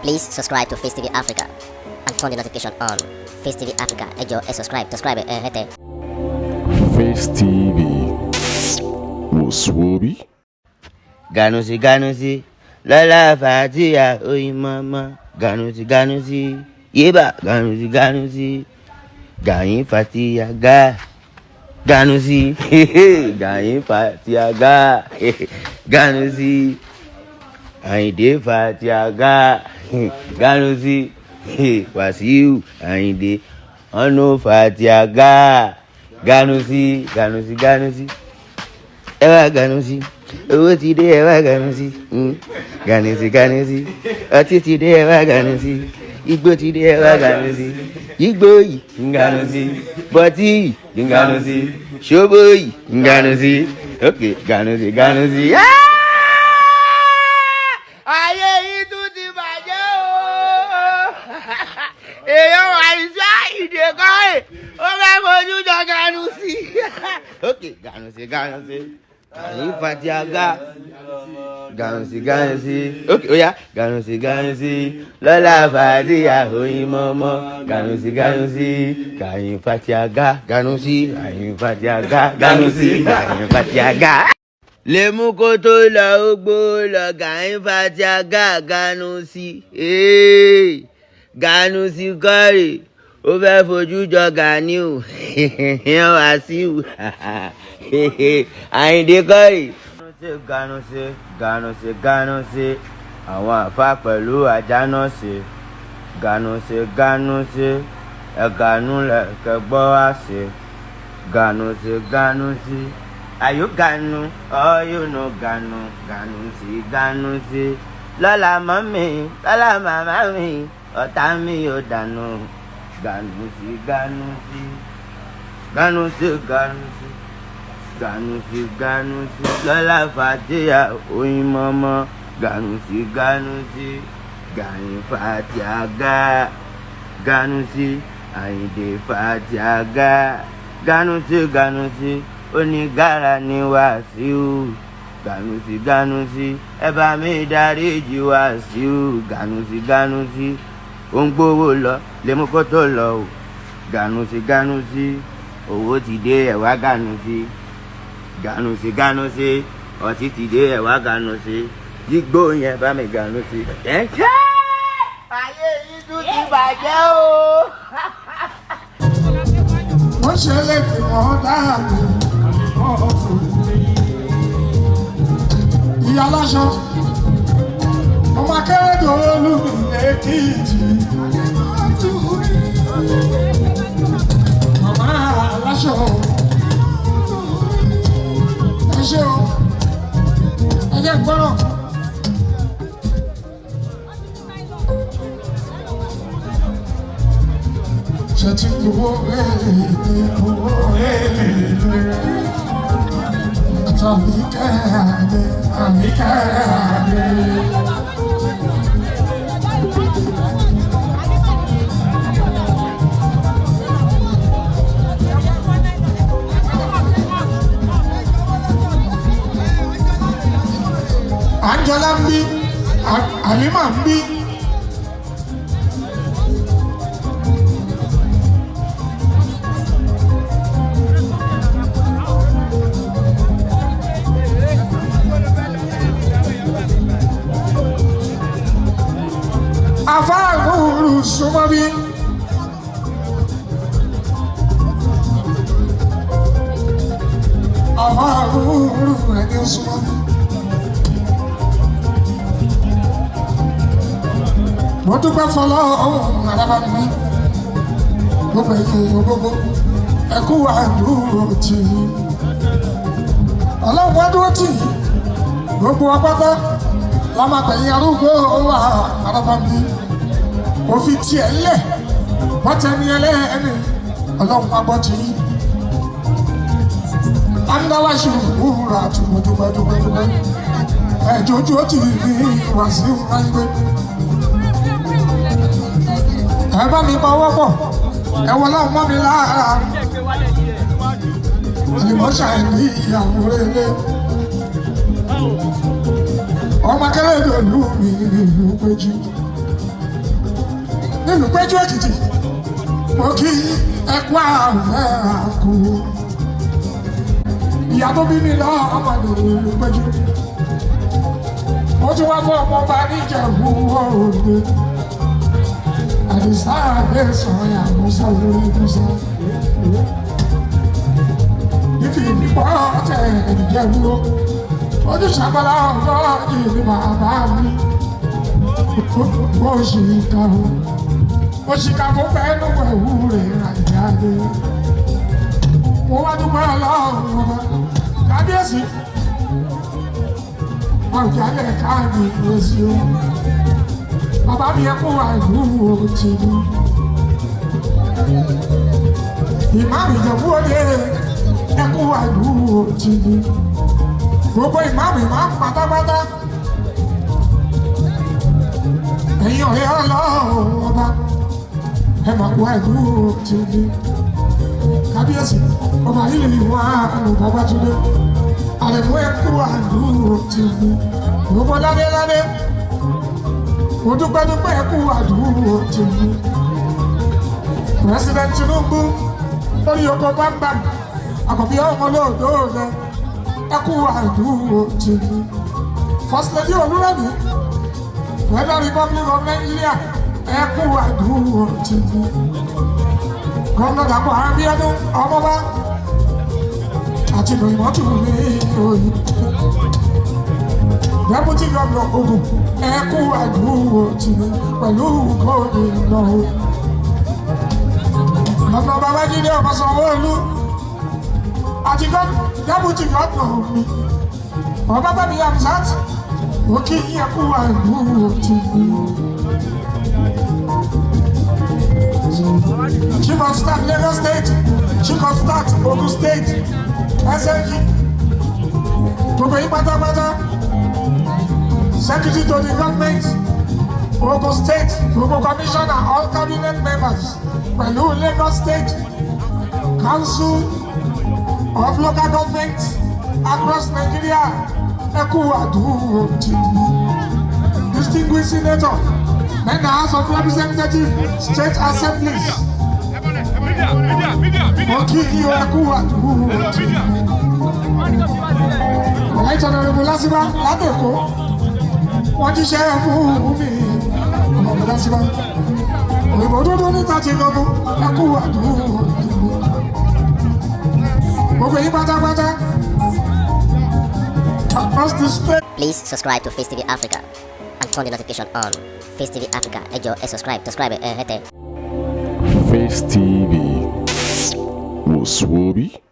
Please subscribe to Facetv Africa and turn the notification on. Facetv Africa, ẹ jọ̀ọ́, subscribe, hete. Face TV was Swoby. Ganusi, Lala Fatia, Oi Mama, Ganusi, Yeba, Ganusi, Gain Fatia Ga, Ganusi, Gain Fatia Ga, Ganusi, Ainde Fatia Ga, Ganusi, Wasiu, Ainde, Ono Fatia Ga, Ganusi, Ewa Ganusi. Owó ti dé ẹwà Ganusi, Ganusi, ọtí ti dé ẹwà Ganusi, igbó ti dé ẹwà Ganusi, igbó yìí Ganusi, bọ́tí yìí Ganusi, ṣóbó yìí Ganusi, ok Ganusi. Ayé yìí tún ti bàjẹ́ o, èèyàn wà ìṣá ìdè kan ẹ̀, ó fẹ́ fojú jọ Ganusi, ok Ganusi. Gain Fatia Ga, Ganusi, okay, oh yeah, Ganusi, Lola Fatia, Oi Mama, Ganusi, Gain Fatia Ga, Ganusi, Fatia Ga. Le muko to la ogbo la Gain Fatia Ga, Ganusi, Ganusi kọ́rè, ó fẹ́ fojú jọ Gani o, yan wá sí o. Àyìndé kọ́rì. Ganusi, àwọn àfa pẹ̀lú àjánọ́sì. Ganusi, ẹ̀gànú lẹ̀kẹ́ gbọ́ wá sí. Ganusi, are you Ganu? Oh, you know Ganu. Ganusi. Lọ́la mọ́mí, lọ́la màmá mi, ọ̀tá mi ò dànù. Ganusi. Lola Fatia, Oi Mama, Ganusi, Gain Fatia Ga, Ganusi, Ainde Fatia Ga, Ganusi, Onigara ni Wasiu, Ganusi, ẹ bá mi dáríjì Wasiu, Ganusi, ó ń gbówó lọ, lè mú kó tó lọ o, Ganusi, owó ti dé ẹ̀wá Ganusi, ọtí ti dé ẹ̀wá Ganusi, yígbó yẹn bá mi Ganusi. Ayé yìí tún ti bàjẹ́ o. Wọ́n ṣe lè fi wọ́n dáàbò ọ̀tún. Ìyá aláṣọ, ọmọ Akérèdọ́lù l'Èkìtì. Màmá aláṣọ. Ṣé o? Ẹ jẹ́ gbọ́rọ̀. Ṣé ti gbowó èlé àtàbí kẹ́hàdé. Angela ń bí, Halima ń bí. Afáàgùrù súnmọ́ bí. Afáàgùrù ẹni súnmọ́ bí. Mo dúpẹ́ fọlọ́ ọ̀hún àdábà mi, gbogbo ẹ̀yìn gbogbo ẹ̀kú àdúró tì í. Ọlọ́run wá dúró tì í, gbogbo ọpátá lámàgbẹ̀yìn arúgbó wà àdábà mi. Mo fi tiẹ̀ lẹ̀, wọ́n tẹ ní ẹlẹ́ẹ̀ẹ́nì, Ọlọ́run wá bọ́ tì í. Andáwáṣu wúra àtúmọ̀ dúpẹ́. Ẹ̀jọ̀jú ó ti rí Wàsíù Ayinde. Ẹ bá mi bọwọ́ bọ̀, ẹ wọ láwọn mọ́ mi lára. Àlùmọ́ṣà ẹ̀ ní ìyàwó rẹ̀. Ọmọ Akérèdọ́lù mi ìlú péjú. nílùú Péjú Èkìtì mo kí ẹkú àfẹ́ àkú ìyá tó bí mi lọ ọmọdé nílùú Péjú mo ti wá fún ọmọ ọba níjẹ̀bú Òde àdìsá àdéhùn àmúṣá lórí musa ìfì ìfipọ́ tẹ̀ ẹ̀dìjẹ̀bú ojú ṣàgbọ́lá ọgọ́jì ní bàbá mi mo ṣìkà fún bẹ́ẹ̀nù ẹ̀wù rẹ̀ àjáde mo wá dúpẹ́ ọlọ́run ọba kábíyèsí ọ̀jálẹ̀ káàdì ìrẹsì o bàbá mi ẹkú àìlú òtí ni ìmáàmù Ìjẹ̀bú Òde ẹkú àìlú òtí ni gbogbo ìmáàmù pátápátá ẹ̀yin ọ̀rẹ́ ọlọ́run ọba ẹ máa kó àìlú òtí ni kábíyèsí ọba líle ìwà àlùbọ̀ bá tún dé àlẹ̀mú ẹkú àìlú òtí ni gbogbo ládéládé mo dúpẹ́ ẹkú àdúró tèmi President Tinubu lórí oko bámbam àkọ́bí ọmọ lóòdó rẹ ẹkú àdúró tèmi First Lady Olúrẹ̀mí Federal Republic of Nigeria ẹkú àdúró tèmi Gómìnà Dàpọ̀ Abíọ́dún ọmọba àti lòyìnbó ní òyìn Deputy Governor Ogun ẹkú àdúró tìmí pẹ̀lú gómìnà Gómìnà Babájídé ọmọ Sanwó-Olú àti Deputy Governor mi Ọbáfẹ́mi Hamzat ó kí ẹkú àdúró tìmí. Chief of Staff Lagos State, Chief of Staff Ogun State, SLG gbogbo yín pátápátá. Secretary to the government, Ogun State, Ogun Commissioner, all cabinet members, pẹ̀lú Lagos State, Council of Local Government across Nigeria, ẹkú àdúró tìmí. Distinguished Senator, member House of Representatives, State Assemblies, mo kí yín ẹkú àdúró tìmí. Right Honourable Lasiba Ladeko. Wọ́n jíṣẹ́ fún mi ọmọdé síbá òyìnbó dúdú níta ti lọ́gbọ́ ẹkú àdúró gbogbo yín pátápátá. Please subscribe to Face TV Africa and turn the notification on. Face TV Africa ẹ jọ̀ọ́ ẹ subscribe hẹ́tẹ̀. Face TV was Swoby.